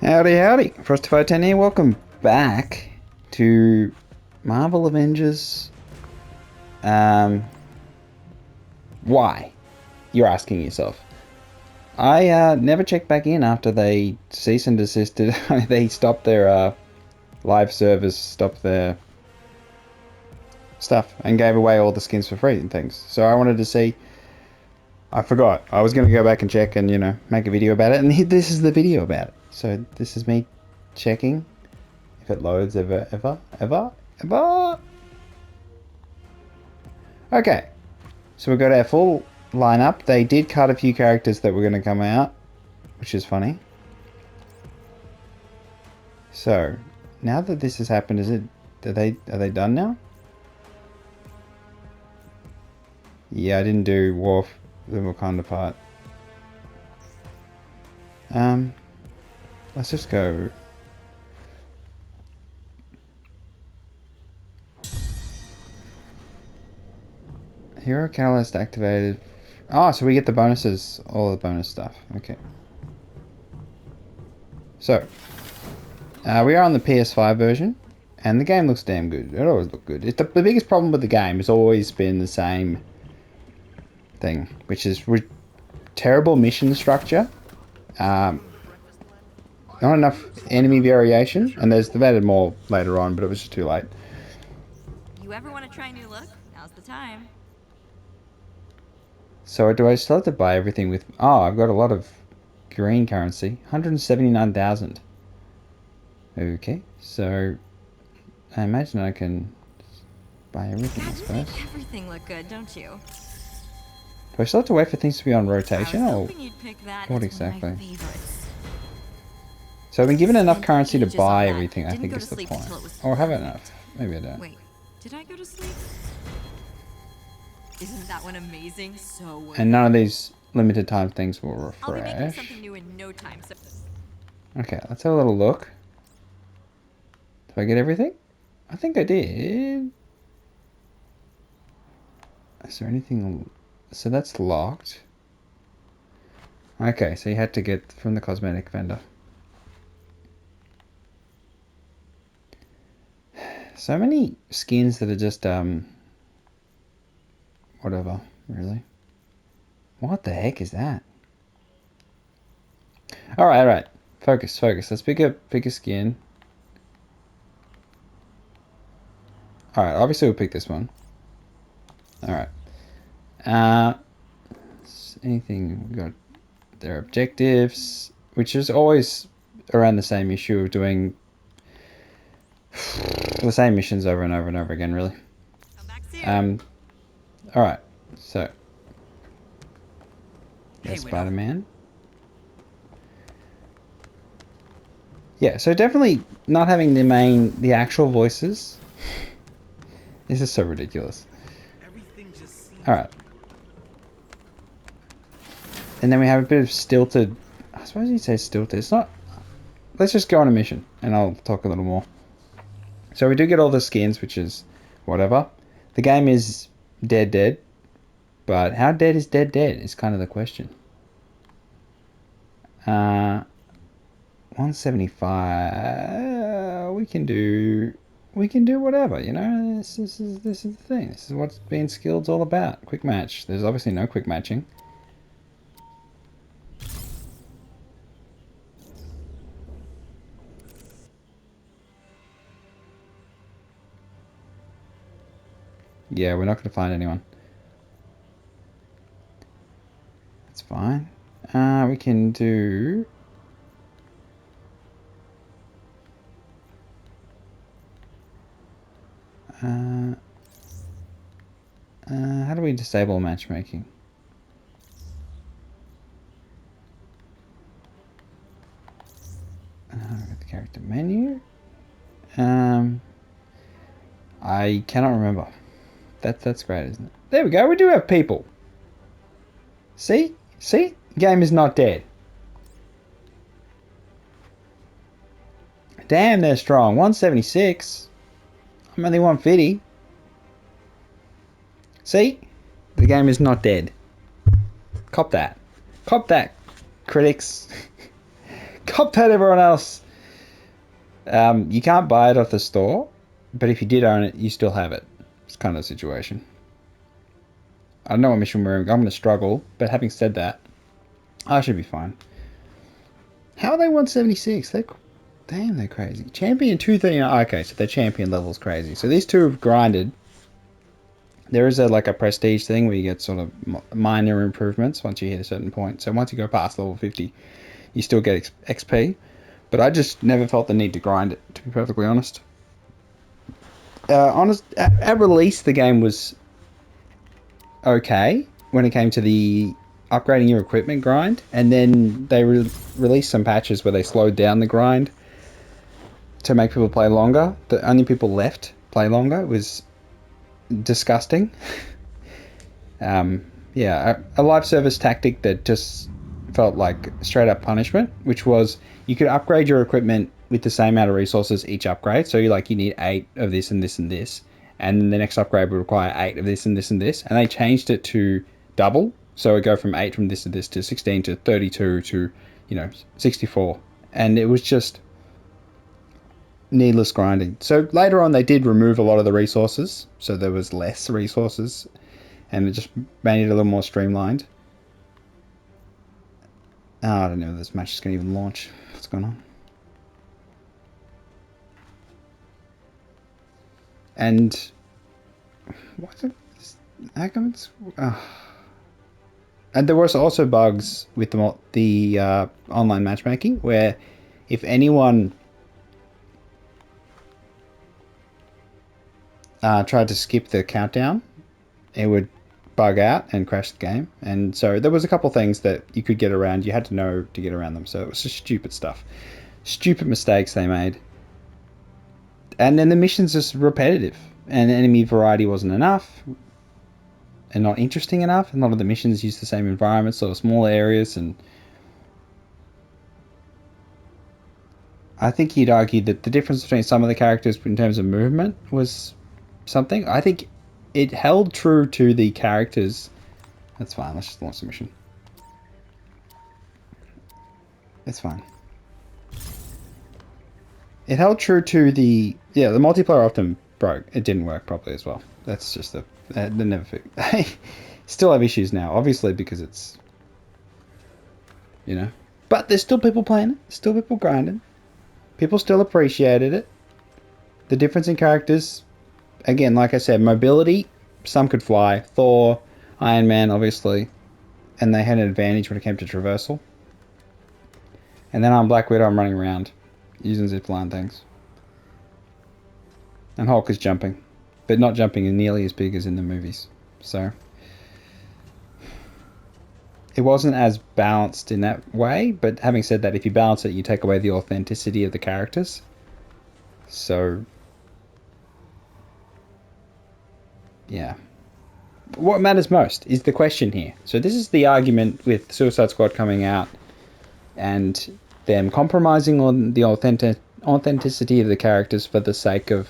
Howdy, howdy. Frosty510 here. Welcome back to Marvel Avengers. Why? You're asking yourself. I never checked back in after they cease and desisted. They stopped their live service, stopped their stuff, and gave away all the skins for free and things. So I wanted to see. I forgot. I was going to go back and check and, make a video about it. And this is the video about it. So this is me checking if it loads ever. Okay. So we've got our full lineup. They did cut a few characters that were going to come out, which is funny. So now that this has happened, are they done now? Yeah, I didn't do the Wakanda part. Let's just go. Hero Catalyst activated. Oh, so we get the bonuses, all the bonus stuff. Okay. So, we are on the PS5 version, and the game looks damn good. It always looked good. The biggest problem with the game has always been the same thing, which is terrible mission structure. Not enough enemy variation, and they've added more later on, but it was just too late. You ever want to try a new look? Now's the time. So do I still have to buy everything with... Oh, I've got a lot of green currency. 179,000. Okay, so I imagine I can buy everything, I suppose. Make everything look good, don't you? Do I still have to wait for things to be on rotation, or you'd pick that. what exactly? So I've been given enough currency to buy everything, I think is the point. Or have enough. Maybe I don't. Wait, did I go to sleep? Isn't that one amazing? So worth and none of these limited time things will refresh. I'll be making something new in no time, so... Okay, let's have a little look. Did I get everything? I think I did. Is there anything... So that's locked. Okay, so you had to get from the cosmetic vendor. So many skins that are just, whatever, really. What the heck is that? Alright. Focus. Let's pick a skin. Alright, obviously we'll pick this one. Alright. Anything, we got their objectives, which is always around the same issue of doing the same missions over and over and over again, really. Alright, so there's Spider-Man. Yeah, so definitely not having the actual voices. This is so ridiculous. Alright. And then we have a bit of stilted... I suppose you'd say stilted. It's not... Let's just go on a mission, and I'll talk a little more. So we do get all the skins, which is whatever. The game is dead. But how dead is dead is kind of the question. 175... We can do whatever, This is the thing. This is what being skilled's all about. Quick match. There's obviously no quick matching. Yeah, we're not going to find anyone. That's fine. We can do... how do we disable matchmaking? Got the character menu. I cannot remember. That's great, isn't it? There we go. We do have people. See? Game is not dead. Damn, they're strong. 176. I'm only 150. See? The game is not dead. Cop that, critics. Copped out everyone else. You can't buy it off the store, but if you did own it, you still have it. It's kind of the situation. I don't know what mission we're in. I'm going to struggle, but having said that, I should be fine. How are they 176? Damn, they're crazy. Champion 239. Okay, so their champion level's crazy. So these two have grinded. There is like a prestige thing where you get sort of minor improvements once you hit a certain point. So once you go past level 50, you still get XP. But I just never felt the need to grind it, to be perfectly honest. At release, the game was okay when it came to the upgrading your equipment grind, and then they released some patches where they slowed down the grind to make people play longer. The only people left play longer. It was disgusting. Yeah, a live service tactic that just felt like straight up punishment, which was you could upgrade your equipment with the same amount of resources each upgrade. So you need 8 of this and this and this, and then the next upgrade would require 8 of this and this and this, and they changed it to double. So it would go from 8 from this to this to 16 to 32 to 64, and it was just needless grinding. So later on they did remove a lot of the resources, so there was less resources, and it just made it a little more streamlined. Oh, I don't know if this match is going to even launch. What's going on? And why is it? How come it's? And there was also bugs with the online matchmaking where if anyone tried to skip the countdown, it would bug out and crash the game. And so there was a couple things that you could get around. You had to know to get around them. So it was just stupid stuff. Stupid mistakes they made. And then the missions just repetitive. And enemy variety wasn't enough. And not interesting enough. A lot of the missions use the same environment, sort of small areas. And I think you'd argue that the difference between some of the characters in terms of movement was something. I think it held true to the characters. That's fine. Let's just launch the mission. It's fine. It held true to the multiplayer often broke. It didn't work properly as well. That's just they never fixed. They still have issues now, obviously, because it's But there's still people playing it. Still people grinding. People still appreciated it. The difference in characters, again, like I said, mobility. Some could fly. Thor, Iron Man, obviously, and they had an advantage when it came to traversal. And then on Black Widow, I'm running around using zipline things. And Hulk is jumping, but not jumping nearly as big as in the movies. So it wasn't as balanced in that way. But having said that, if you balance it, you take away the authenticity of the characters. So yeah. What matters most is the question here. So this is the argument with Suicide Squad coming out and them compromising on the authenticity of the characters for the sake of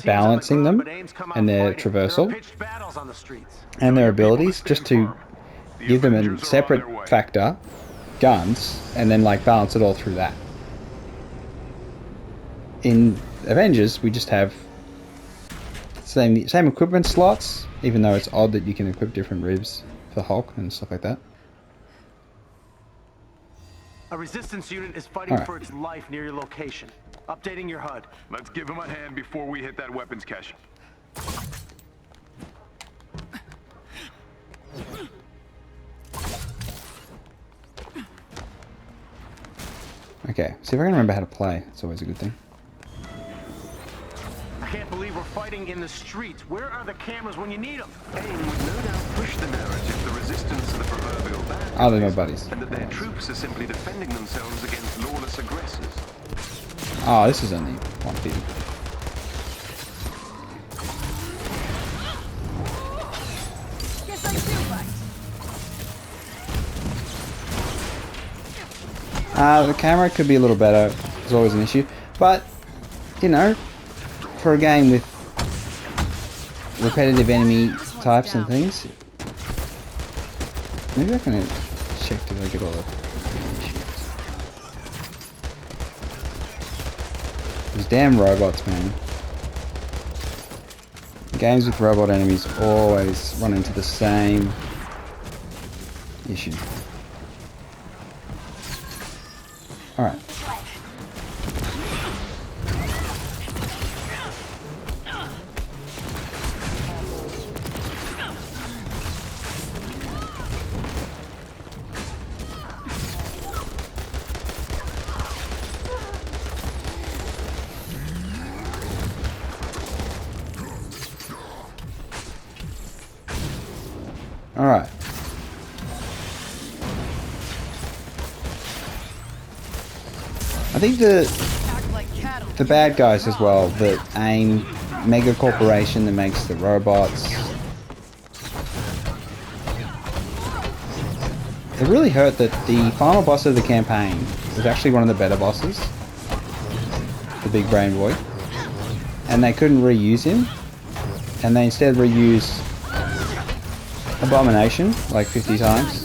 balancing them and their traversal and their abilities, just to give them a separate factor, guns, and then balance it all through that. In Avengers, we just have same equipment slots, even though it's odd that you can equip different ribs for Hulk and stuff like that. A resistance unit is fighting for its life near your location. Updating your HUD. Let's give him a hand before we hit that weapons cache. Okay, see if I can remember how to play. It's always a good thing. I can't believe we're fighting in the streets. Where are the cameras when you need them? AIM would no doubt push the narrative the resistance to the proverbial bad Oh, they're my buddies. and that their troops are simply defending themselves against lawless aggressors. Oh, this is only 150. Guess I do fight. The camera could be a little better. It's always an issue. But, for a game with repetitive enemy types and things, maybe I can check, did I get all the These damn robots, man. Games with robot enemies always run into the same issue. Alright. Alright. I think the bad guys as well, the AIM mega corporation that makes the robots, it really hurt that the final boss of the campaign was actually one of the better bosses, the big brain boy, and they couldn't reuse him, and they instead reused Abomination like 50 times.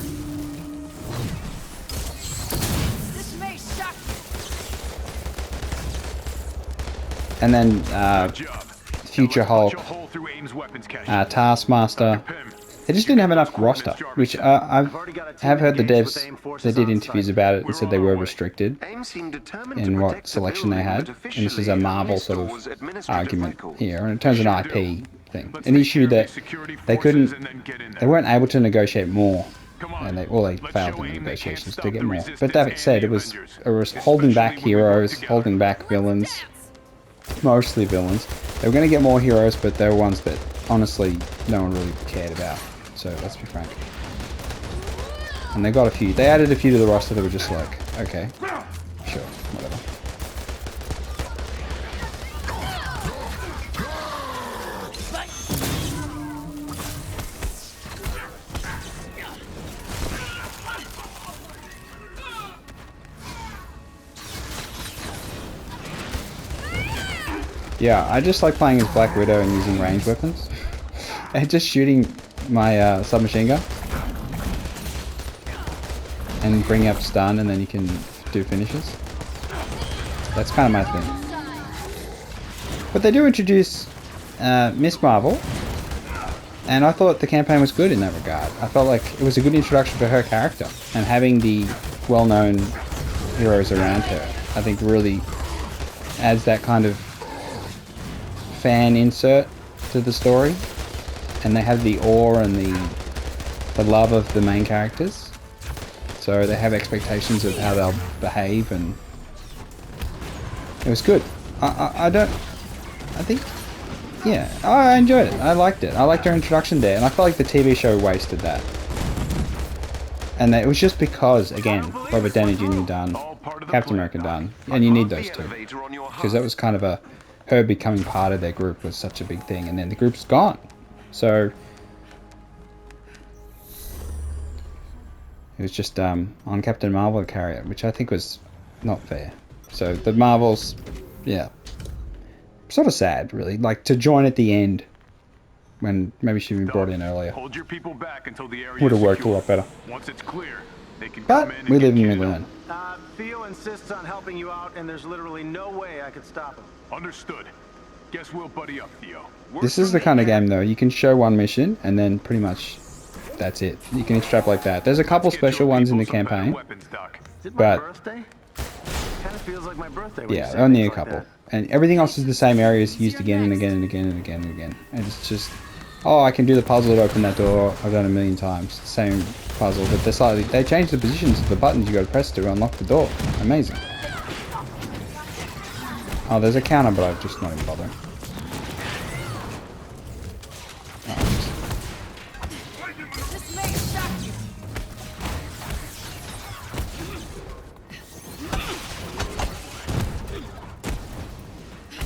And then Future Hulk, Taskmaster. They just didn't have enough roster, which I have heard the devs, they did interviews about it and said they were restricted in what selection they had. And this is a Marvel sort of argument here, and it turns an IP thing. An issue that they weren't able to negotiate more, and they failed in the negotiations to get more. But that said, it was holding back heroes, holding back villains. Mostly villains. They were going to get more heroes, but they were ones that honestly no one really cared about. So let's be frank. And they got a few. They added a few to the roster that were just like, okay, sure, whatever. Yeah, I just like playing as Black Widow and using ranged weapons. And just shooting my submachine gun. And bring up stun, and then you can do finishes. That's kind of my thing. But they do introduce Miss Marvel. And I thought the campaign was good in that regard. I felt like it was a good introduction for her character. And having the well-known heroes around her, I think really adds that kind of fan insert to the story, and they have the awe and the love of the main characters, so they have expectations of how they'll behave, and it was good. I enjoyed it. I liked it. I liked her introduction there, and I felt like the TV show wasted that. And it was just because, again, Robert Downey Jr. done, Captain America done, and you need those two, because that was kind of her becoming part of their group was such a big thing, and then the group's gone. So it was just on Captain Marvel to carry it, which I think was not fair. So the Marvels, yeah, sort of sad, really. Like to join at the end when maybe she'd been brought in earlier. Hold your people back until the area would have worked a lot better. Once it's clear, they can but come in we and live and we get learn. Theo insists on helping you out, and there's literally no way I could stop him. Understood. Guess we'll buddy up, Theo. This is the kind of game, though, you can show one mission, and then pretty much that's it. You can extrapolate that. There's a couple special ones in the campaign, but Kind of feels like my birthday. yeah, only a couple. And everything else is the same areas used again and again and again and again and again. And it's just, oh, I can do the puzzle to open that door. I've done it a million times. Same puzzle, but they changed the positions of the buttons you got to press to unlock the door. Amazing. Oh, there's a counter, but I'm just not even bothering.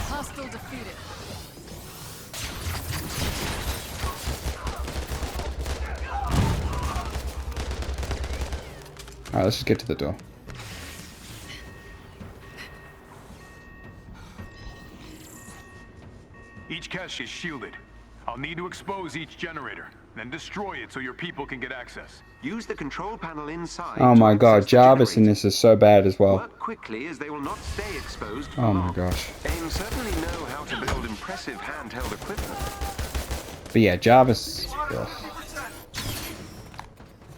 Hostile defeated. Alright, let's just get to the door. Each cache is shielded. I'll need to expose each generator. then destroy it so your people can get access. Use the control panel inside. Oh to my god, access the Jarvis in generator. this is so bad as well. Work quickly as they will not stay exposed for Oh my long. gosh. AIM certainly know how to build impressive handheld equipment. But yeah, Jarvis. Ugh.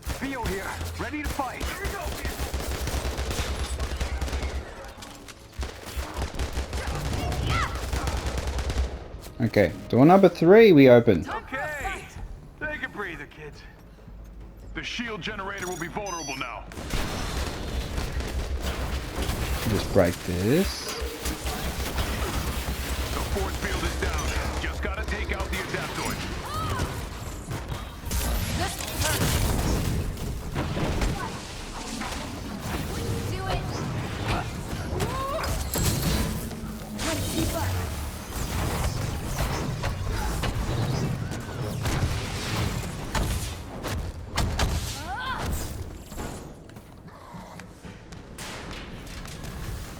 Theo here, ready to fight. Okay, door number 3 we open. Okay, take a breather, kids. The shield generator will be vulnerable now. Just break this. The force field is down. Just gotta take out the adaptoid. Do it. Keep up.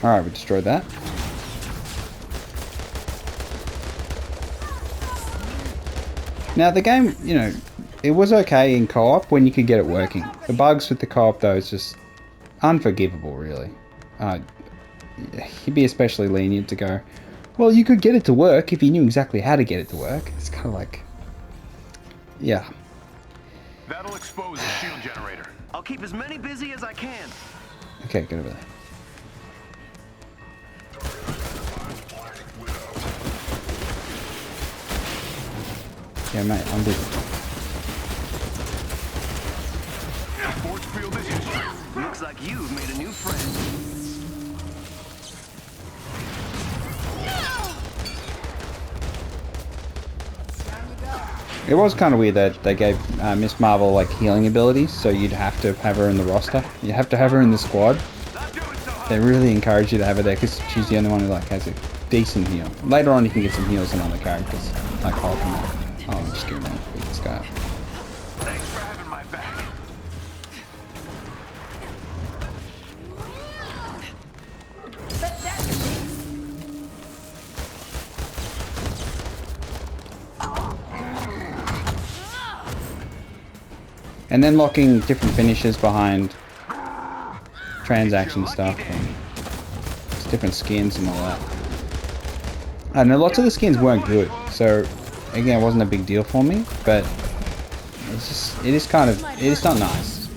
Alright, we destroyed that. Now the game, you know, it was okay in co-op when you could get it working. The bugs with the co-op though is just unforgivable really. He'd be especially lenient to go, well, you could get it to work if you knew exactly how to get it to work. It's kind of like, yeah. That'll expose the shield generator. I'll keep as many busy as I can. Okay, get over there. Yeah, mate, I'm busy. Force field is history. Looks like you've made a new friend. It was kind of weird that they gave Miss Marvel like healing abilities, so you'd have to have her in the roster. You have to have her in the squad. They really encourage you to have her there because she's the only one who like has a decent heal. Later on, you can get some heals on other characters like Hulk and that. Oh, I'm just gonna beat this guy up. Thanks for having my back. And then locking different finishes behind transaction stuff and just different skins and all that. I don't know, lots of the skins weren't good, so again, it wasn't a big deal for me, but it's just, it is not nice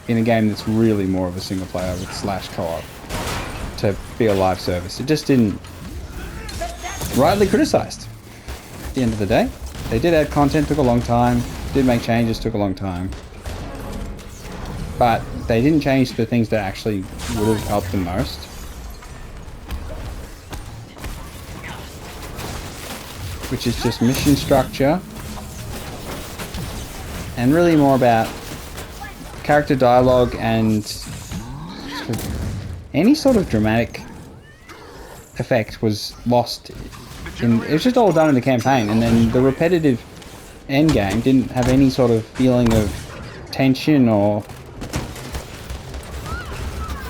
in a game that's really more of a single player with slash co-op to be a live service. It just didn't, rightly criticized at the end of the day. They did add content, took a long time, did make changes, took a long time, but they didn't change the things that actually would have helped the most. Which is just mission structure and really more about character dialogue and sort of any sort of dramatic effect was lost. It was just all done in the campaign, and then the repetitive end game didn't have any sort of feeling of tension or,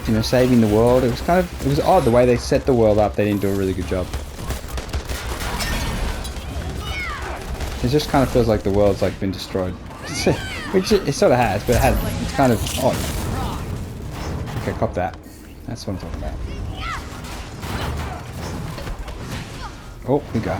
you know, saving the world. It was odd the way they set the world up. They didn't do a really good job. It just kind of feels like the world's like been destroyed, which it sort of has, but it's kind of odd. Okay, cop that. That's what I'm talking about. Oh, we go.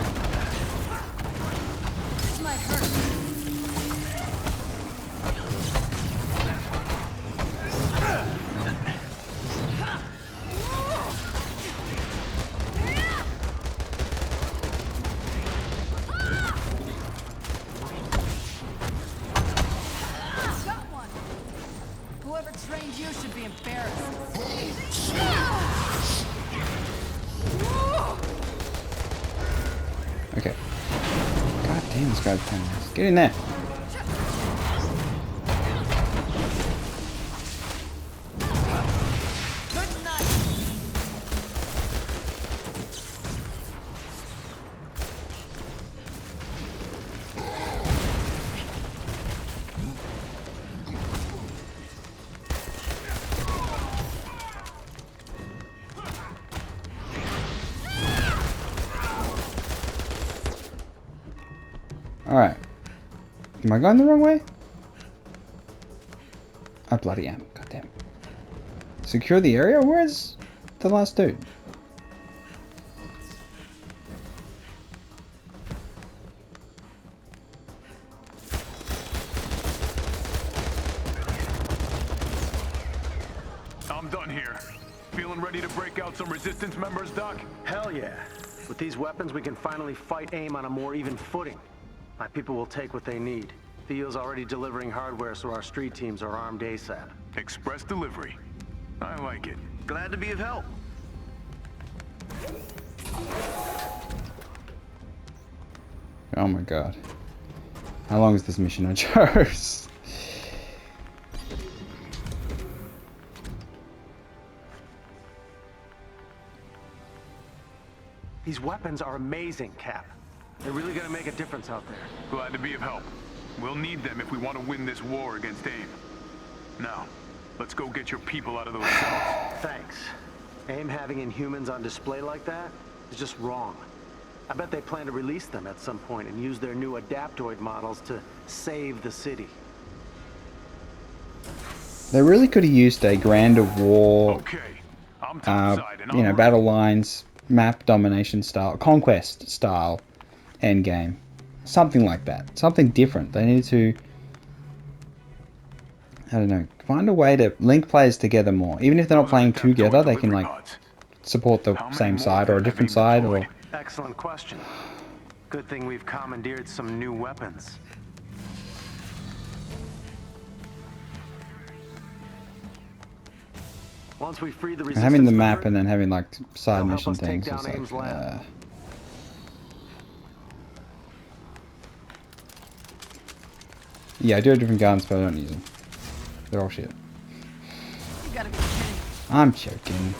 Whoever trained you should be embarrassed. Okay. God damn, this guy's playing this. Get in there. Alright. Am I going the wrong way? I bloody am. Goddamn. Secure the area? Where's the last dude? I'm done here. Feeling ready to break out some resistance members, Doc? Hell yeah. With these weapons, we can finally fight AIM on a more even footing. My people will take what they need. Theo's already delivering hardware, so our street teams are armed ASAP. Express delivery. I like it. Glad to be of help. Oh my god. How long is this mission I chose? These weapons are amazing, Cap. They're really gonna make a difference out there. Glad to be of help. We'll need them if we want to win this war against AIM. Now, let's go get your people out of those cells. Thanks. AIM having Inhumans on display like that is just wrong. I bet they plan to release them at some point and use their new Adaptoid models to save the city. They really could have used a grander war, Okay, I'm topside and you know, I'm battle lines, map domination style, conquest style endgame. Something like that. Something different. They need to, I don't know, find a way to link players together more. Even if they're not playing together, they can like support the same side or a different side or... Excellent question. Good thing we've commandeered some new weapons. Once we free the resistance, having the map and then having like side they'll help mission us take things down is AIM's like, lab. yeah, I do have different guns, but I don't use them. They're all shit. You gotta be kidding. I'm joking.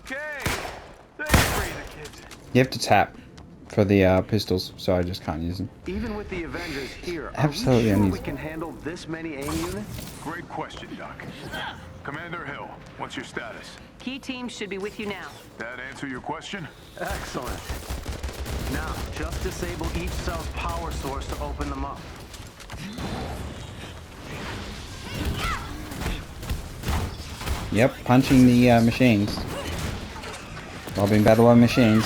Okay. Thanks, Freezer kids. You have to tap for the pistols, so I just can't use them. Even with the Avengers here, Absolutely are we sure we unusable. can handle this many AIM units? Great question, Doc. Commander Hill, what's your status? Key team should be with you now. That answer your question? Excellent. Now, just disable each cell's power source to open them up. Yep, punching the machines. While being battled by machines.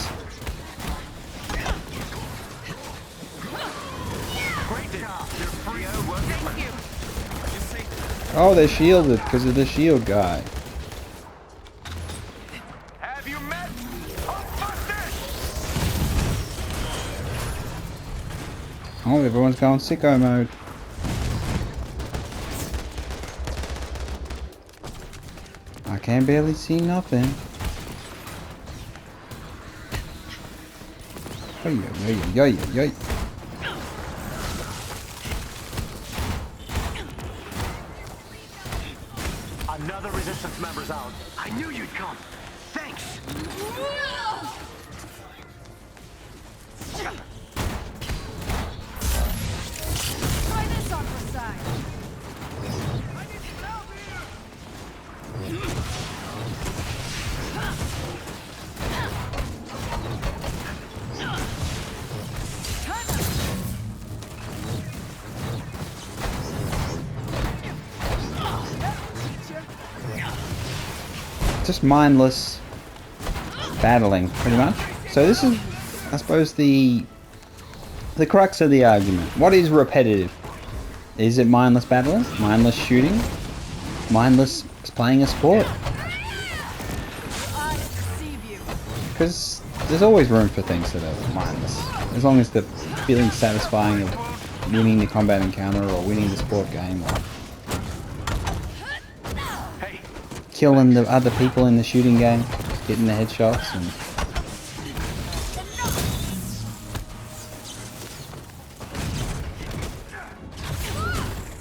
Oh, they're shielded because of the shield guy. Have you met Hulkbusters? Oh, everyone's going sicko mode. I can barely see nothing. Yo, yo, yo, yo, yo. Another resistance member's out. I knew you'd come. Thanks. Try this on the side. Just mindless battling, pretty much. So this is, I suppose, the crux of the argument. What is repetitive? Is it mindless battling? Mindless shooting? Mindless playing a sport? I deceive you. Because there's always room for things that are mindless. As long as the feeling satisfying of winning the combat encounter or winning the sport game or killing the other people in the shooting game, getting the headshots and...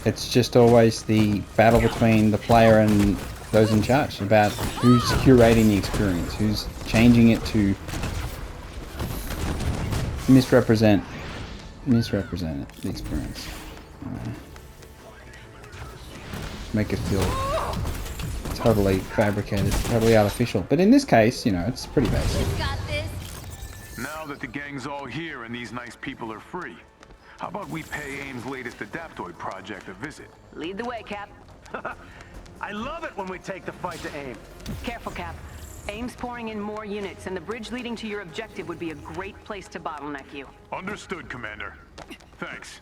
It's just always the battle between the player and those in charge about who's curating the experience, who's changing it to misrepresent the experience. Make it feel totally fabricated, totally artificial. But in this case, you know, it's pretty basic. Got this. Now that the gang's all here and these nice people are free, how about we pay AIM's latest Adaptoid project a visit? Lead the way, Cap. I love it when we take the fight to AIM. Careful, Cap. AIM's pouring in more units, and the bridge leading to your objective would be a great place to bottleneck you. Understood, Commander. Thanks.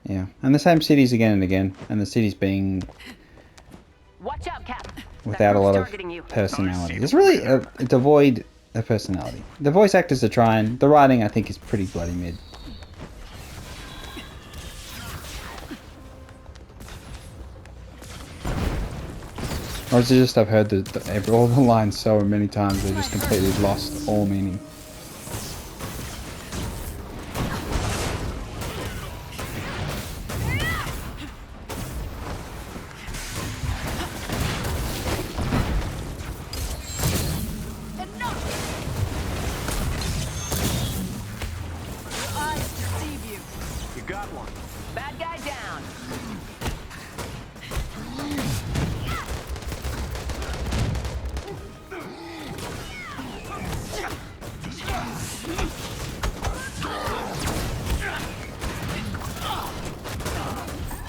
Yeah, and the same cities again and again, and the cities being Watch out, Cap. without a lot of targeting you. personality. It's really devoid of personality. The voice actors are trying. The writing, I think, is pretty bloody mid. Or is it just I've heard all the lines so many times they're just completely lost all meaning. You got one. Bad guy down.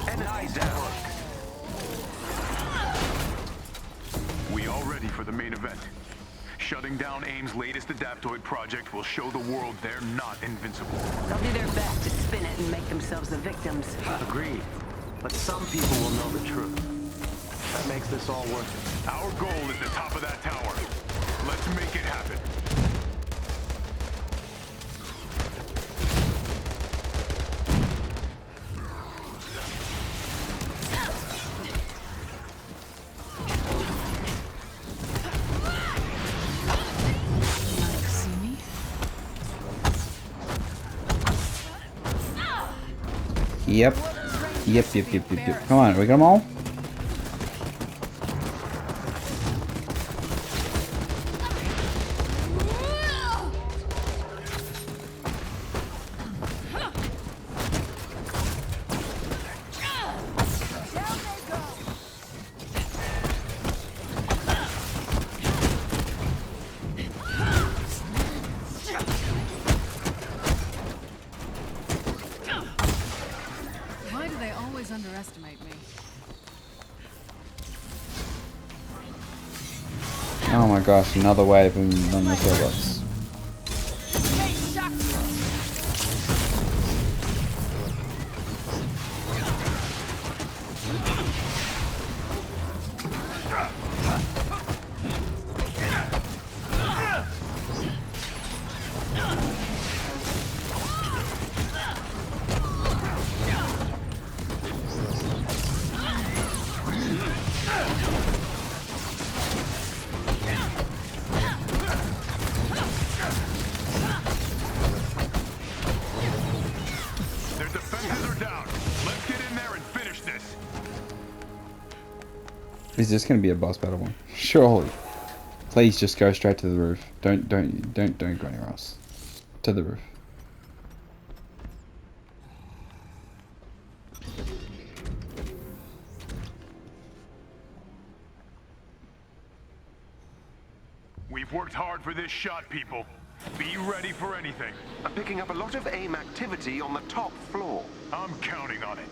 Enemy down. We all ready for the main event. Shutting down AIM's latest Adaptoid project will show the world they're not invincible. They'll do their best to spin it and make themselves the victims. Agreed. But some people will know the truth. That makes this all worth it. Our goal is the top of that tower. Let's make it happen. Yep. Yep. Come on, we got them all? Why do they always underestimate me? Oh my gosh, another wave on those robots. Their defenses are down. Let's get in there and finish this. Is this going to be a boss battle one? Surely. Please just go straight to the roof. Don't go anywhere else. To the roof. We've worked hard for this shot, people. Be ready for anything. I'm picking up a lot of AIM activity on the top floor. I'm counting on it.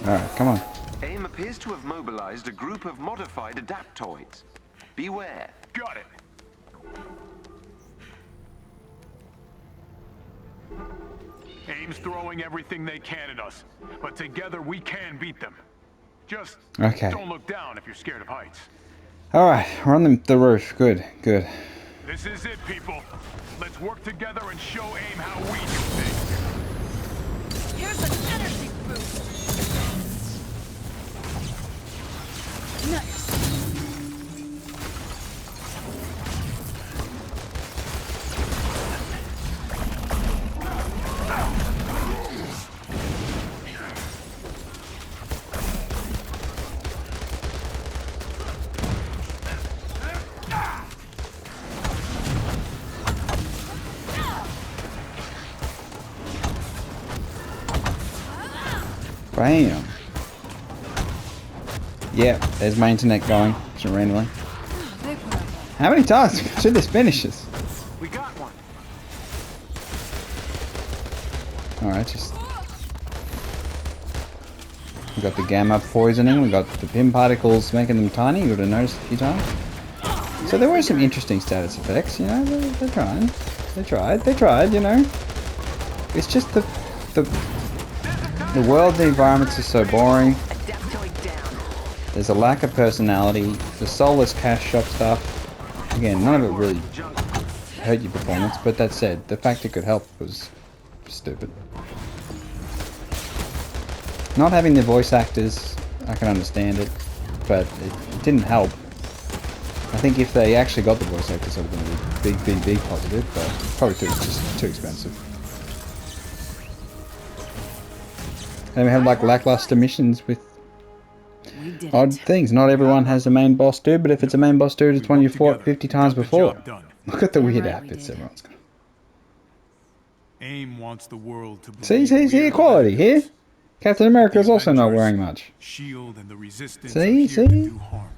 Alright, come on. AIM appears to have mobilized a group of modified adaptoids. Beware. Got it. AIM's throwing everything they can at us, but together we can beat them. Just Okay. don't look down if you're scared of heights. Alright, we're on the roof. Good. This is it, people. Let's work together and show AIM how we do things. Here's an energy boost. Nice. Bam. Yep, there's my internet going. Just randomly. They put up How many times should this finish us? We got one. Alright, just... We got the gamma poisoning, we got the pin particles making them tiny, you would have noticed a few times. So there were some interesting status effects, you know, they're trying. They tried, you know. It's just the world, the environments are so boring. Adaptoid down. There's a lack of personality. The soulless cash shop stuff. Again, none of it really hurt your performance, but that said, the fact it could help was stupid. Not having the voice actors, I can understand it, but it didn't help. I think if they actually got the voice actors, it would have been a big positive, but probably just too expensive. And we have like lackluster missions with odd things. Not everyone has a main boss dude, but if it's a main boss dude, it's one you fought 50 times before. Look at the weird outfits everyone's got. AIM wants the world to See equality here. Captain America's also not wearing much. Shield and the Resistance See? are here to do harm.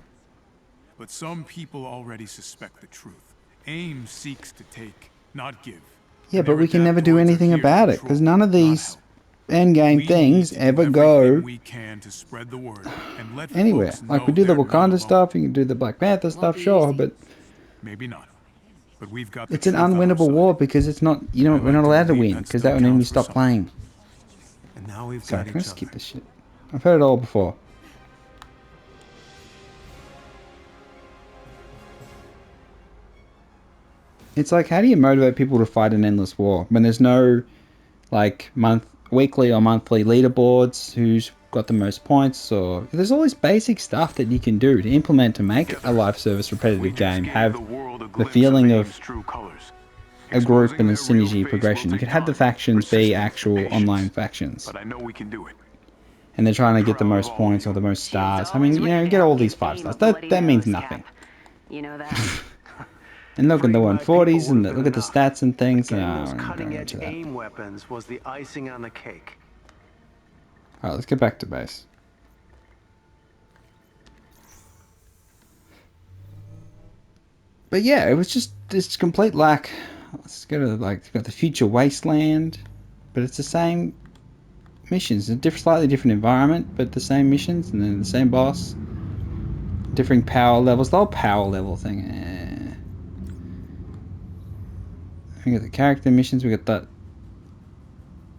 But some people already suspect the truth. AIM seeks to take, not give. Yeah, but we can never do anything about it, because none of these endgame things ever go anywhere. Like, we do the Wakanda stuff, you can do the Black Panther stuff, sure, but maybe not. But we've got it's an unwinnable war because it's not, you know, we're not allowed to win, because that would mean we stop playing. And now we've Sorry, got can I each skip other. this shit? I've heard it all before. It's like, how do you motivate people to fight an endless war when there's no, like, weekly or monthly leaderboards, who's got the most points, or there's all this basic stuff that you can do to implement to make a live service repetitive game have the feeling of a group and a synergy progression. You could have the factions be actual online factions. But I know we can do it. And they're trying to get the most points or the most stars. I mean, you know, get all these 5 stars. That means nothing. You know that. And look at the 140s and look at the stats and things. Getting No, those I'm not going cutting-edge into that. AIM weapons was the icing on the cake. Alright, let's get back to base. But yeah, it was just this complete lack. Let's go to, like, got the future wasteland, but it's the same missions. A slightly different environment, but the same missions, and then the same boss. Differing power levels. The whole power level thing. We got the character missions. We got that.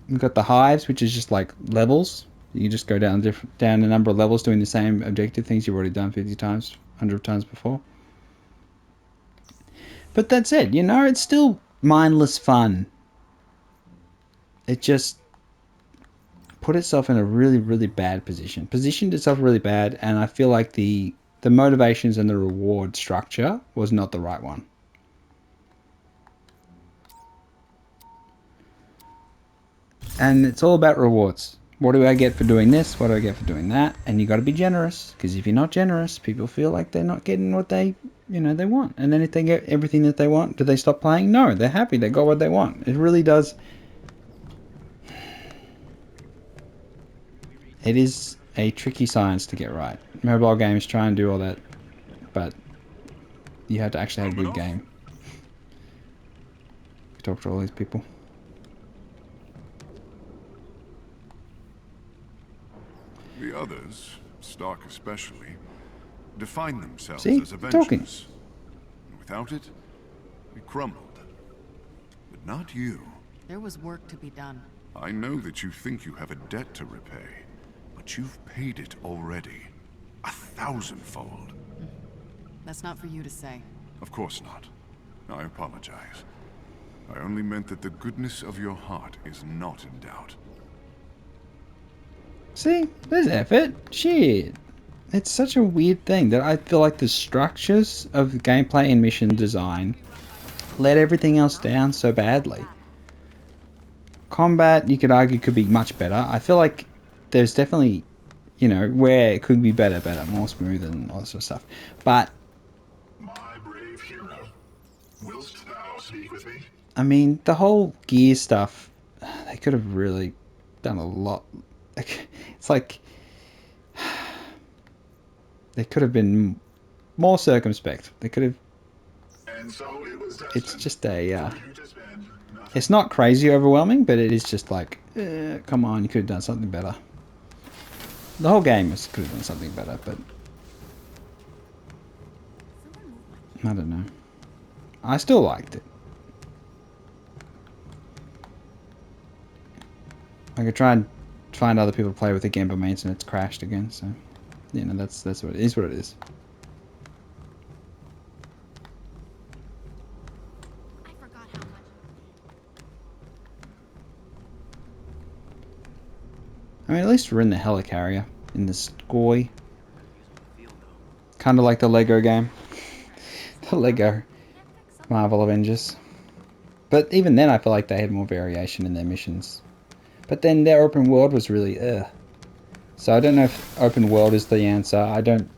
We got the hives, which is just like levels. You just go down a number of levels doing the same objective things you've already done 50 times, 100 times before. But that's it, you know, it's still mindless fun. It just put itself in a really, really bad position. Positioned itself really bad, and I feel like the motivations and the reward structure was not the right one. And it's all about rewards. What do I get for doing this? What do I get for doing that? And you got to be generous, because if you're not generous, people feel like they're not getting what they want. And then if they get everything that they want, do they stop playing? No, they're happy. They got what they want. It really does. It is a tricky science to get right. Mobile games try and do all that, but you have to actually have a good game. Talk to all these people. The others, Stark especially, define themselves See? as They're Avengers. talking. Without it, we crumbled. But not you. There was work to be done. I know that you think you have a debt to repay, but you've paid it already. 1,000-fold. That's not for you to say. Of course not. I apologize. I only meant that the goodness of your heart is not in doubt. See? There's effort. Shit. It's such a weird thing that I feel like the structures of the gameplay and mission design let everything else down so badly. Combat, you could argue, could be much better. I feel like there's definitely, you know, where it could be better, more smooth and all that sort of stuff. But My brave hero, willst thou speak with me? I mean, the whole gear stuff, they could have really done a lot It's like they could have been more circumspect. They could have. And so it was It's destined just a. for you to spend nothing. It's not crazy overwhelming, but it is just like, come on, you could have done something better. The whole game could have done something better, but I don't know. I still liked it. I could try and find other people to play with again, but my internet's crashed again, so you know that's what it is. What it is. I forgot how much. I mean, at least we're in the helicarrier in the sky. Kind of like the Lego game, the Lego Marvel Avengers. But even then, I feel like they had more variation in their missions. But then their open world was really So I don't know if open world is the answer. I don't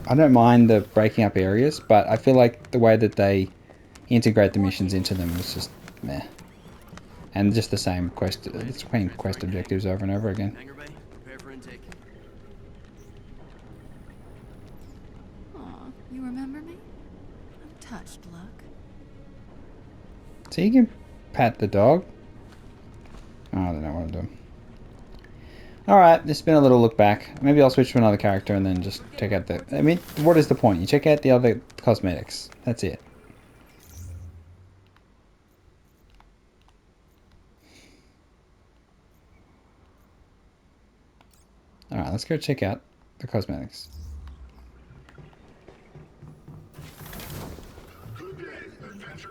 mind the breaking up areas, but I feel like the way that they integrate the missions into them was just meh. And just the same quest objectives over and over again. Aw, you remember me? I'm touched, Luck. So you can pat the dog. Oh, I don't know what I'm doing. Alright, this has been a little look back. Maybe I'll switch to another character and then just check out the... I mean, what is the point? You check out the other cosmetics. That's it. Alright, let's go check out the cosmetics.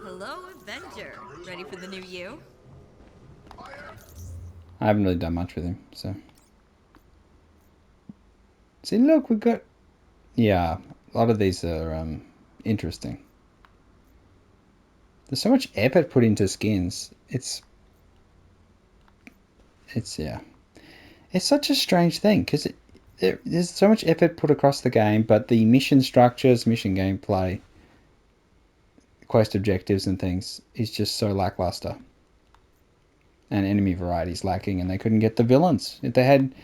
Hello, Avenger. Ready for the new you? I haven't really done much with him, so... See, look, we've got... Yeah, a lot of these are interesting. There's so much effort put into skins. It's yeah. It's such a strange thing, because there's so much effort put across the game, but the mission structures, mission gameplay, quest objectives and things is just so lackluster. And enemy variety is lacking, and they couldn't get the villains. If they had,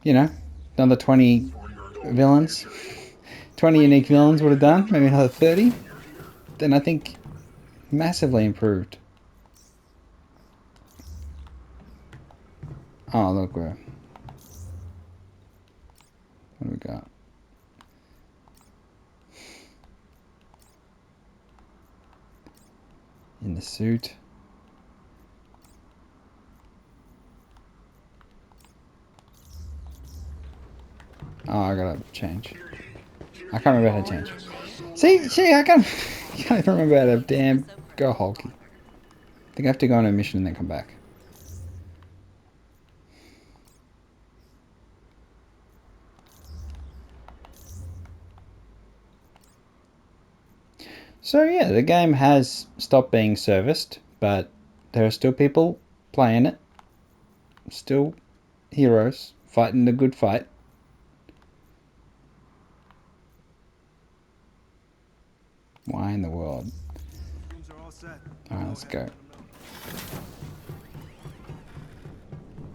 you know, another 20 villains, 20 unique villains would have done, maybe another 30, then I think massively improved. Oh, look, what do we got? In the suit. Oh, I gotta change. I can't remember how to change. See, I can't even remember how to damn go hulky. I think I have to go on a mission and then come back. So yeah, the game has stopped being serviced, but there are still people playing it. Still heroes fighting the good fight. Why in the world? Alright, let's go.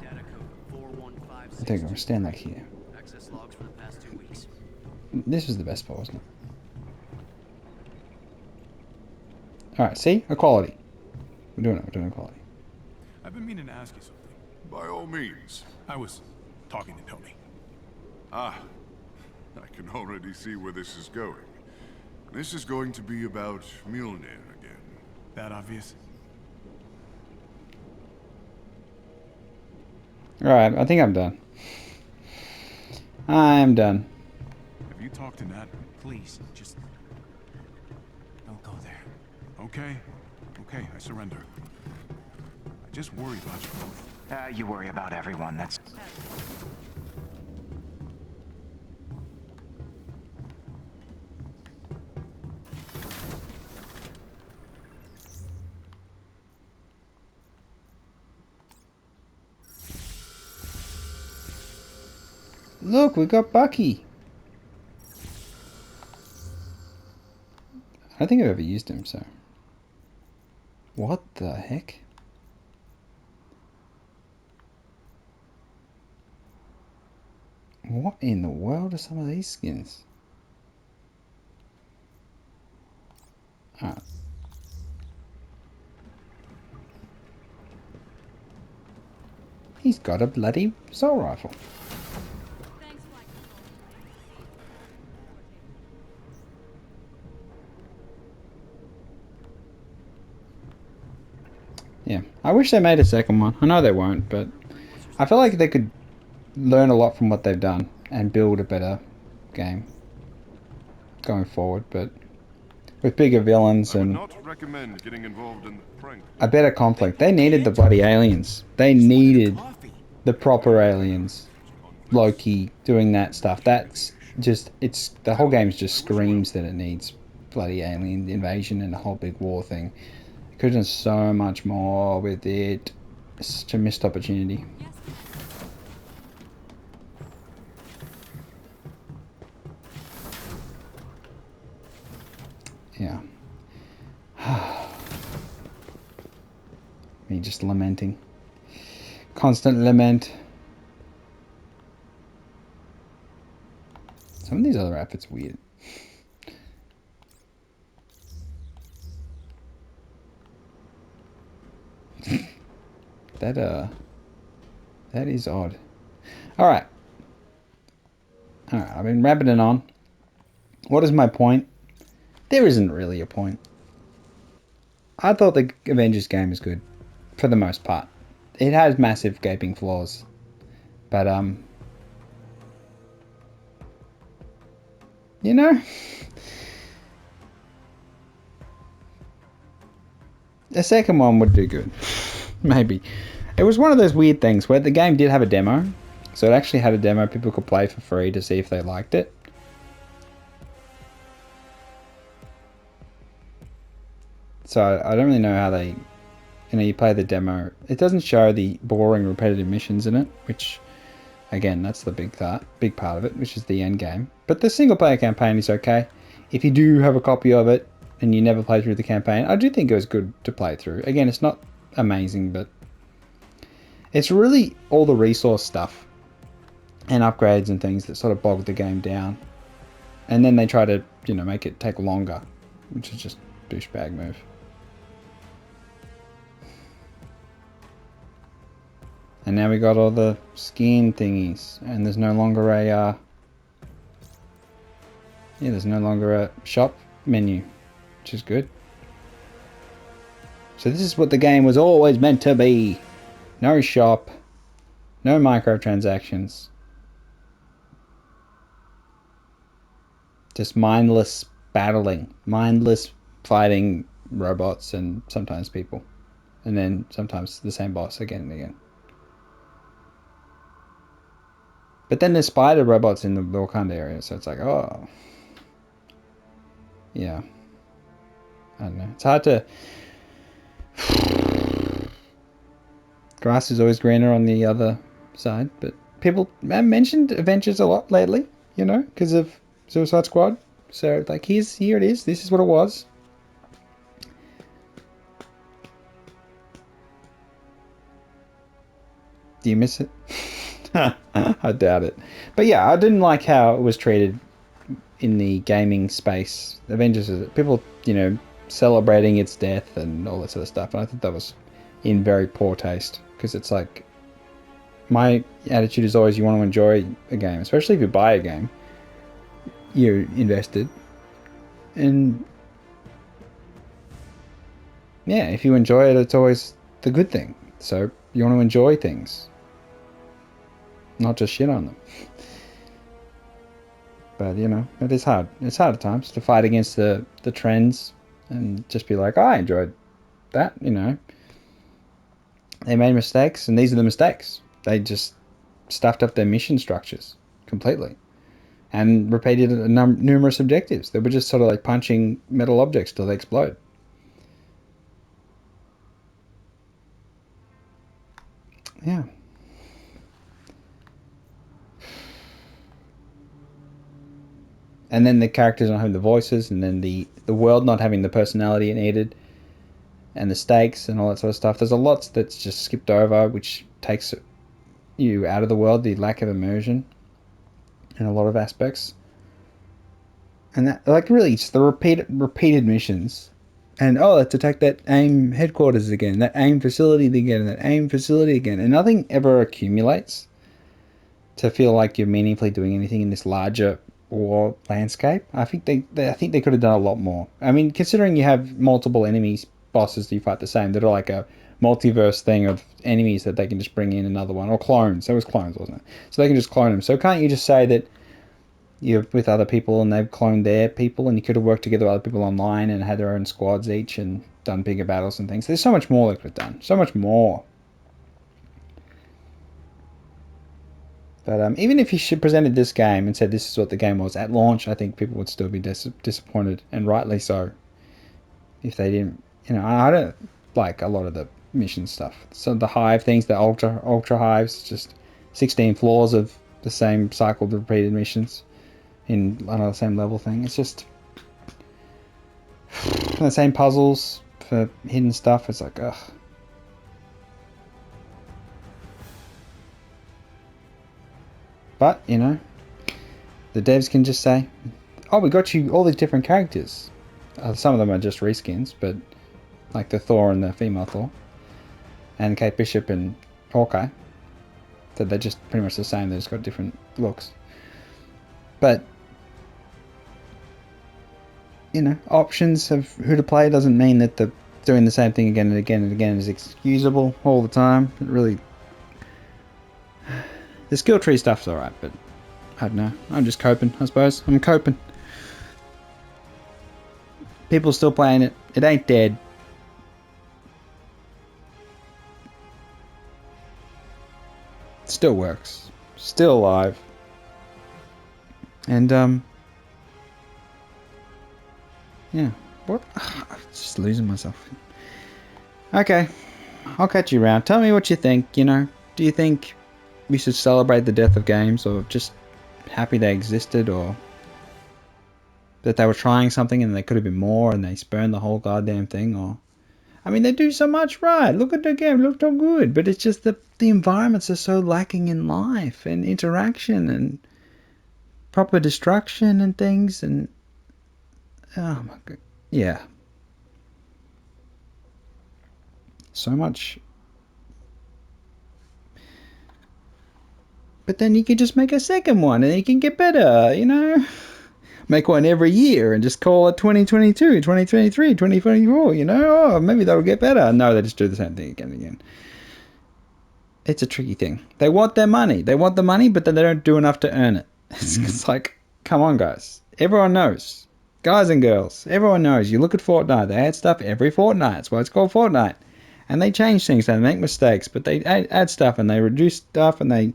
I think I'm gonna stand like here. This was the best part, wasn't it? Alright, see? Equality. We're doing equality. I've been meaning to ask you something. By all means. I was talking to Tony. Ah, I can already see where this is going. This is going to be about Mjolnir again. That obvious? Alright, I think I'm done. I'm done. If you talk to Nat, please, just... don't go there. Okay? Okay, I surrender. I just worry about you both. You worry about everyone, that's... Look, we got Bucky. I don't think I've ever used him, so... What the heck? What in the world are some of these skins? Alright. He's got a bloody assault rifle. Yeah, I wish they made a second one. I know they won't, but I feel like they could learn a lot from what they've done and build a better game going forward, but with bigger villains I would and not recommend getting involved in prank. a better conflict. They needed the bloody aliens. They needed the proper aliens. Loki doing that stuff. That's just, it's, the whole game just screams that it needs bloody alien invasion and the whole big war thing. Could have done so much more with it. It's such a missed opportunity. Yeah. Me just lamenting. Constant lament. Some of these other outfits weird. That is odd. Alright. Alright, I've been rabbiting on. What is my point? There isn't really a point. I thought the Avengers game is good. For the most part. It has massive gaping flaws. But, you know, the second one would do good. Maybe. It was one of those weird things where the game did have a demo. So it actually had a demo people could play for free to see if they liked it. So I don't really know how they, you know, you play the demo. It doesn't show the boring repetitive missions in it, which, again, that's the big part of it, which is the end game. But the single player campaign is okay. If you do have a copy of it and you never play through the campaign, I do think it was good to play through. Again, it's not amazing, but it's really all the resource stuff and upgrades and things that sort of bog the game down. And then they try to, you know, make it take longer, which is just a douchebag move. And now we got all the skin thingies, and there's no longer a, there's no longer a shop menu, which is good. So this is what the game was always meant to be. No shop, no microtransactions. Just mindless battling, mindless fighting robots and sometimes people. And then sometimes the same boss again and again. But then there's spider robots in the Wakanda area, so it's like, oh. Yeah. I don't know. It's hard to... Grass is always greener on the other side, but people have mentioned Avengers a lot lately, you know, because of Suicide Squad. So, like, here it is. This is what it was. Do you miss it? I doubt it. But yeah, I didn't like how it was treated in the gaming space. Avengers, people, you know, celebrating its death and all that sort of stuff. And I think that was in very poor taste. Because it's like, my attitude is always you want to enjoy a game. Especially if you buy a game. You're invested. And yeah, if you enjoy it, it's always the good thing. So you want to enjoy things. Not just shit on them. But, you know, it is hard. It's hard at times to fight against the trends and just be like, oh, I enjoyed that, you know. They made mistakes, and these are the mistakes. They just stuffed up their mission structures completely and repeated numerous objectives. They were just sort of like punching metal objects till they explode. Yeah. And then the characters not having the voices, and then the world not having the personality it needed, and the stakes and all that sort of stuff. There's a lot that's just skipped over, which takes you out of the world, the lack of immersion. in a lot of aspects. And that, like, really, just the repeated missions. And, oh, let's attack that AIM headquarters again, that AIM facility again, that AIM facility again. And nothing ever accumulates to feel like you're meaningfully doing anything in this larger war landscape. I think they could have done a lot more. I mean, considering you have multiple enemies, bosses that you fight the same, that are like a multiverse thing of enemies that they can just bring in another one. Or clones. There was clones, wasn't it? So they can just clone them. So can't you just say that you're with other people and they've cloned their people, and you could have worked together with other people online and had their own squads each and done bigger battles and things. There's so much more they could have done. So much more. But even if you presented this game and said this is what the game was at launch, I think people would still be disappointed, and rightly so. If they didn't, I don't like a lot of the mission stuff. So the hive things, the ultra hives, just 16 floors of the same cycled repeated missions in another same level thing. It's just the same puzzles for hidden stuff. It's like, ugh. But, the devs can just say, oh, we got you all these different characters. Some of them are just reskins, but like the Thor and the female Thor. And Kate Bishop and Hawkeye. So they're just pretty much the same, they just got different looks. But, options of who to play doesn't mean that the doing the same thing again and again and again is excusable all the time. It really... The skill tree stuff's alright, but I don't know. I'm just coping, I suppose. I'm coping. People still playing it. It ain't dead. Still works. Still alive. And, yeah. What? I'm just losing myself. Okay. I'll catch you around. Tell me what you think, Do you think we should celebrate the death of games, or just happy they existed, or that they were trying something and they could have been more and they spurned the whole goddamn thing? Or, I mean, they do so much right. Look at the game, looked so good, but it's just that the environments are so lacking in life and interaction and proper destruction and things, and oh my god, yeah, so much. But then you could just make a second one and you can get better, Make one every year and just call it 2022, 2023, 2024, Oh, maybe that'll get better. No, they just do the same thing again and again. It's a tricky thing. They want their money. They want the money, but then they don't do enough to earn it. It's like, come on, guys. Everyone knows. Guys and girls, everyone knows. You look at Fortnite. They add stuff every fortnight. That's why it's called Fortnite. And they change things. They make mistakes, but they add stuff and they reduce stuff and they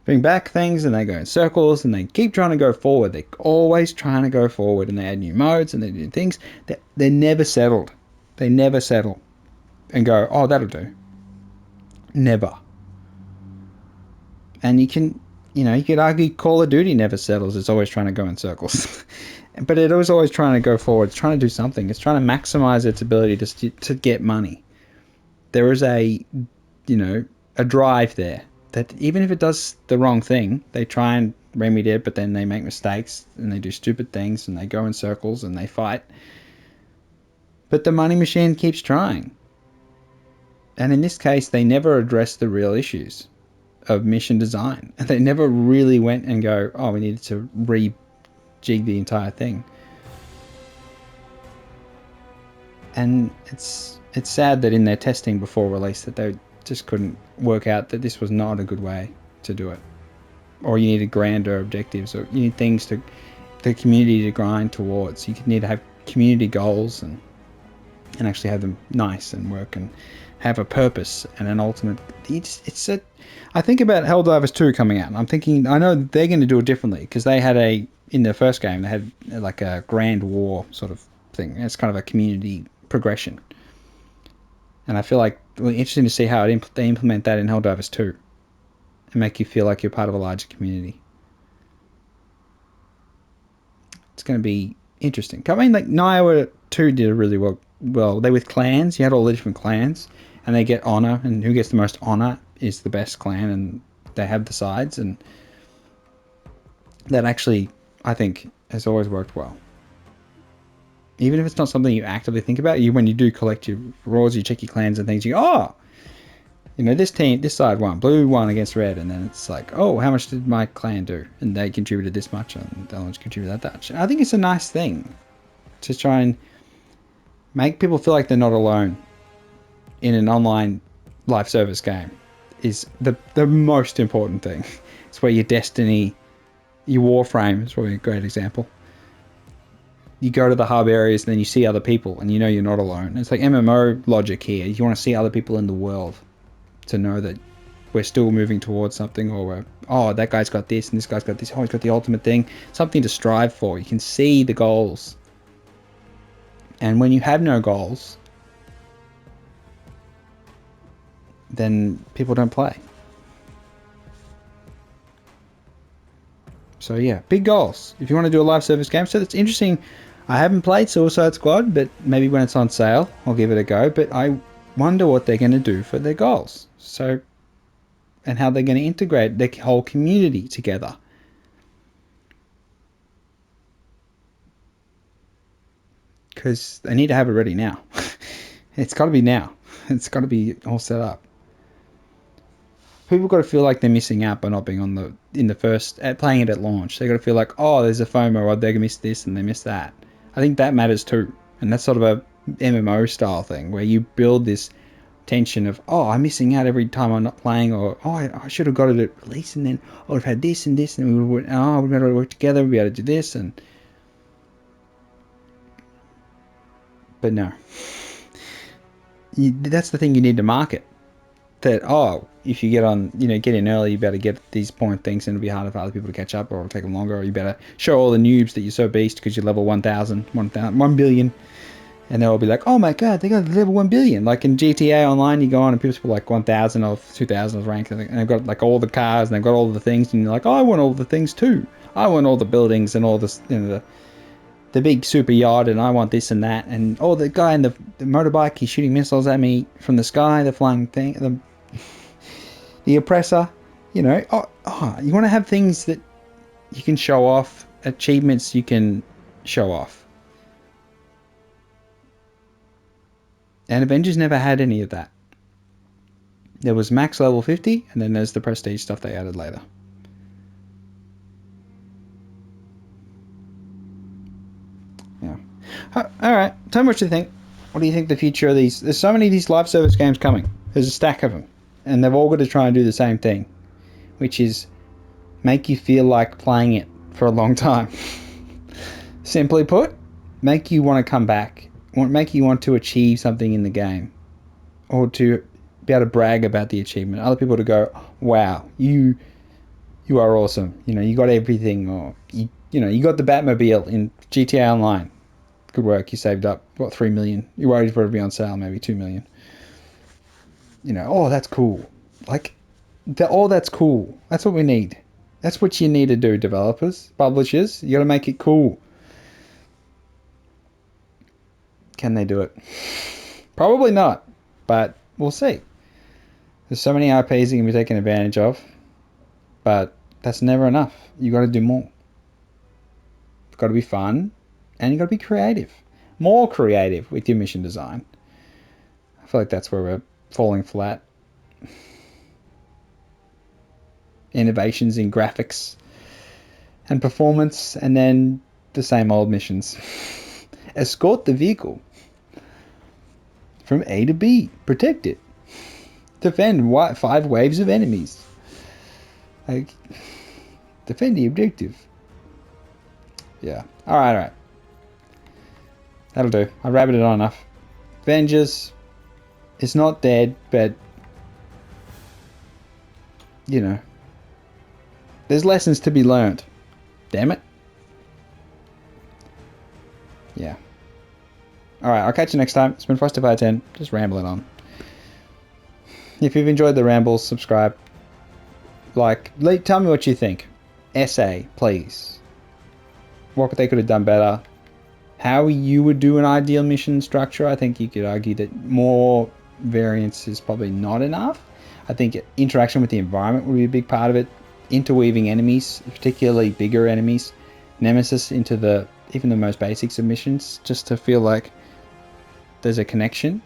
bring back things and they go in circles and they keep trying to go forward. They're always trying to go forward, and they add new modes and they do things. They're never settled. They never settle and go, oh, that'll do. Never. And you could argue Call of Duty never settles. It's always trying to go in circles. But it was always trying to go forward. It's trying to do something. It's trying to maximize its ability to get money. There is a drive there. That even if it does the wrong thing, they try and remedy it, but then they make mistakes and they do stupid things and they go in circles and they fight. But the money machine keeps trying. And in this case, they never address the real issues of mission design. And they never really went and go, oh, we needed to rejig the entire thing. And it's sad that in their testing before release that they just couldn't work out that this was not a good way to do it. Or you needed grander objectives, or you need things to the community to grind towards. You need to have community goals and actually have them nice and work and have a purpose and an ultimate. I think about Helldivers 2 coming out, and I'm thinking, I know they're going to do it differently, because they had in their first game, they had like a grand war sort of thing. It's kind of a community progression. And I feel like really interesting to see how they implement that in Helldivers 2 and make you feel like you're part of a larger community. It's going to be interesting. I mean, like Nioh 2 did really well. They with clans. You had all the different clans, and they get honor, and who gets the most honor is the best clan, and they have the sides. And that actually, I think, has always worked well. Even if it's not something you actively think about, when you do collect your rewards, you check your clans and things, you go, oh, this team, this side won, blue won against red, and then it's like, oh, how much did my clan do? And they contributed this much, and the other ones contributed that much. I think it's a nice thing to try and make people feel like they're not alone in an online live service game. Is the most important thing. It's where your Destiny, your Warframe is probably a great example. You go to the hub areas and then you see other people and you're not alone. It's like MMO logic here. You want to see other people in the world to know that we're still moving towards something, or that guy's got this and this guy's got this. Oh, he's got the ultimate thing. Something to strive for. You can see the goals. And when you have no goals, then people don't play. So yeah, big goals. If you want to do a live service game, so that's interesting. I haven't played Suicide Squad, but maybe when it's on sale, I'll give it a go. But I wonder what they're going to do for their goals. So, and how they're going to integrate their whole community together. Because they need to have it ready now. It's got to be now. It's got to be all set up. People got to feel like they're missing out by not being playing it at launch. They got to feel like, oh, there's a FOMO, or they miss this and they miss that. I think that matters too, and that's sort of a MMO style thing where you build this tension of, oh, I'm missing out every time I'm not playing, or oh, I should have got it at release, and then we've had this and this, and we've got to work together, we'll be able to do this, but no, that's the thing you need to market. That, if you get in early, you better get these point things, and it'll be harder for other people to catch up, or it'll take them longer, or you better show all the noobs that you're so beast because you're level 1 billion, and they'll be like, oh my god, they got level 1 billion. Like in GTA Online, you go on and people like 1,000 or 2,000 of rank, and they've got like all the cars, and they've got all the things, and you're like, oh, I want all the things too. I want all the buildings and all this, the big super yacht, and I want this and that, and the guy in the motorbike, he's shooting missiles at me from the sky, the flying thing, the oppressor, you want to have things that you can show off, achievements you can show off. And Avengers never had any of that. There was max level 50, and then there's the prestige stuff they added later. Yeah. Alright, tell me what you think. What do you think the future of these... There's so many of these live service games coming. There's a stack of them. And they've all got to try and do the same thing, which is make you feel like playing it for a long time. Simply put, make you want to come back, make you want to achieve something in the game, or to be able to brag about the achievement. Other people to go, wow, you are awesome. You got everything, or you got the Batmobile in GTA Online. Good work. You saved up, 3 million. You're worried for it to be on sale, maybe 2 million. Oh, that's cool. That's cool. That's what we need. That's what you need to do, developers, publishers. You got to make it cool. Can they do it? Probably not, but we'll see. There's so many IPs you can be taken advantage of, but that's never enough. You got to do more. It's got to be fun, and you got to be creative. More creative with your mission design. I feel like that's where we're falling flat. Innovations in graphics and performance, and then the same old missions. Escort the vehicle from A to B. Protect it. Defend 5 waves of enemies. Defend the objective. Yeah. Alright. That'll do. I rabbited on enough. Avengers. It's not dead, but there's lessons to be learned. Damn it. Yeah. Alright, I'll catch you next time. It's been Frosty510, just rambling on. If you've enjoyed the rambles, subscribe. Tell me what you think. Essay, please. What they could have done better. How you would do an ideal mission structure. I think you could argue that more variance is probably not enough. I think interaction with the environment would be a big part of it. interweaving enemies, particularly bigger enemies, Nemesis into the even the most basic submissions, just to feel like there's a connection,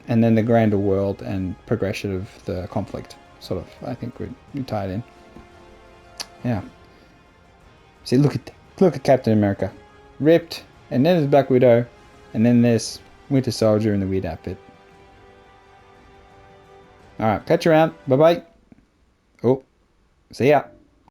and then the grander world and progression of the conflict. Sort of, I think we tied in. Yeah. See, look at Captain America, ripped, and then there's Black Widow, and then there's Winter Soldier in the weird outfit. All right, catch you around. Bye bye. Oh, see ya.